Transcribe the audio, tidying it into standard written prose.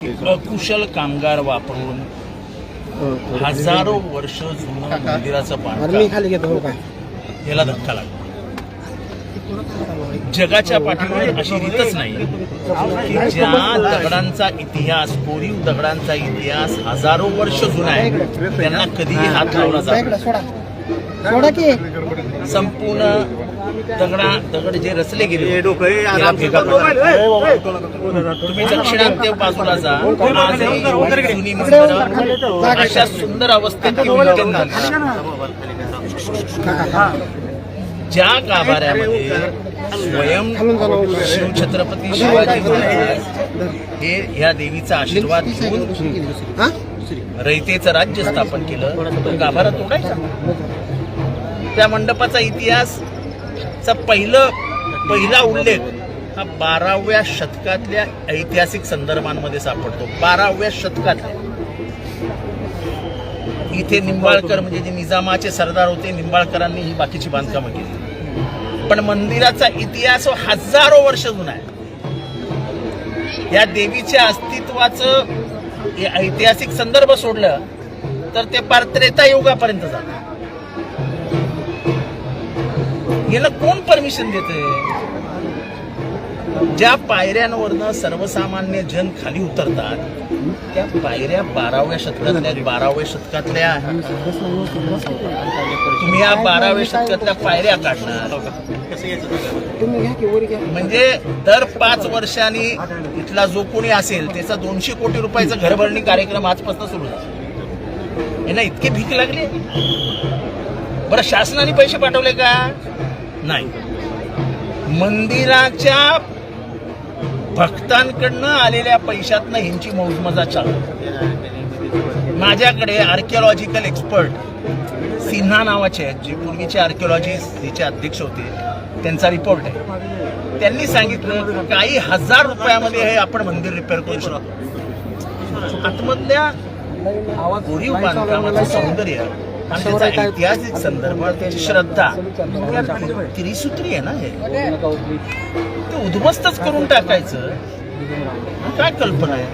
अकुशल कामगार वापरून हजारो वर्ष जुनं मंदिराचं बांधकाम याला धक्का लागला. जगाच्या पाठीवर अशी रीतच नाही की ज्या दगडांचा इतिहास, कोरीव दगडांचा इतिहास हजारो वर्ष जुना आहे त्यांना कधीही हात लावला जातो. संपूर्ण दगड जे रचले गेले तुम्ही दक्षिणात्य बाजूला जा, आजही जुनी मंदिरं अशा सुंदर अवस्थेत ज्या गाभाऱ्यामध्ये स्वयं शिवछत्रपती शिवाजी महाराज हे ह्या देवीचा आशीर्वाद घेऊन रयतेचं राज्य स्थापन केलं, तो गाभारा तोडायचा. त्या मंडपाचा इतिहासचा पहिला उल्लेख हा 12व्या शतकातल्या ऐतिहासिक संदर्भांमध्ये सापडतो. 12व्या शतकातल्या इथे निंबाळकर म्हणजे जे निजामाचे सरदार होते, निंबाळकरांनी ही बाकीची बांधकामं केली. पण मंदिराचा इतिहास हजारो वर्ष जुना आहे. या देवीच्या अस्तित्वाचं ऐतिहासिक संदर्भ सोडलं तर ते पार त्रेता युगापर्यंत जातं. याला कोण परमिशन देते? ज्या पायऱ्यांवरनं सर्वसामान्य जन खाली उतरतात त्या पायऱ्या 12व्या शतकातल्या तुम्ही या 12व्या शतकातल्या पायऱ्या काढणार म्हणजे दर 5 वर्षांनी इथला जो कोणी असेल त्याचा 200 कोटी रुपयाचा घरभरणी कार्यक्रम आजपासून सुरू झाला. यांना इतके भीक लागले. बरं, शासनाने पैसे पाठवले का? नाही. मंदिराच्या भक्तांकडनं आलेल्या पैशातनं ह्यांची मौजमजा चालू. माझ्याकडे आर्किओलॉजिकल एक्सपर्ट सिन्हा नावाचे आहेत, जे पूर्वीचे आर्किओलॉजीचे अध्यक्ष होते, त्यांचा रिपोर्ट आहे. त्यांनी सांगितलं काही हजार रुपयामध्ये हे आपण मंदिर रिपेअर करू शकतो. आतमधल्या कोरीव बांधकामाचं सौंदर्य आणि त्याचा ऐतिहासिक संदर्भ, त्याची श्रद्धा त्रिसूत्री आहे ना, हे ते उद्ध्वस्तच करून टाकायचं काय कल्पना आहे?